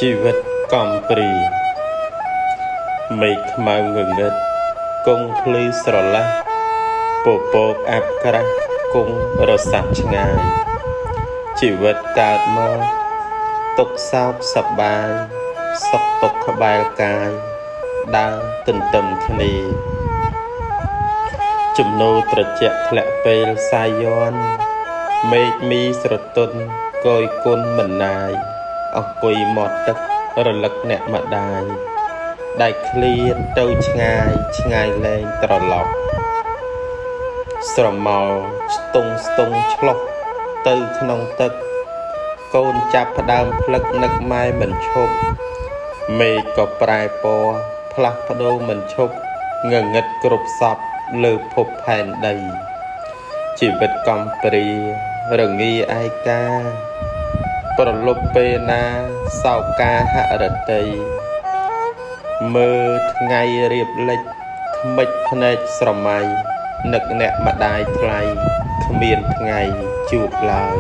ชีวิตកំព្រីមេឃខ្មៅងងឹតគង់ភ្លឺស្រឡះពពកអាប់ក្រាស់គង់រសាត់ឆ្ងាយជីវិតកើតមកទុកសោកសប្បាយសុខទុក្ខក្បែរកាយដើរទន្ទឹមគ្នាចំណូលត្រជាក់ធ្លាក់ពេលសាយ័នមេឃមីស្រទន់កយគុណមិនណាយអង្គុយមាត់ទឹករលឹកអ្នកម្ដាយដែលឃ្លានទៅឆ្ងាយឆ្ងាយលែងត្រឡប់ស្រមោលស្ទង់ឆ្លោះទៅក្នុងទឹកកូនចាប់ផ្ដើមផ្លឹកនឹកម៉ែមិនឈប់មេឃក៏ប្រែពណ៌ផ្លាស់ប្ដូរមិនឈប់ងងឹតគ្រប់សពលើភពផែនដីជីវិតកំព្រារងាឯកាប្រលប់ពេលណាសោកាហរតីមើលថ្ងៃរៀបលិចថ្មិចភ្នែកស្រមៃនឹកអ្នកម្ដាយថ្លៃគ្មានថ្ងៃជួបឡើយ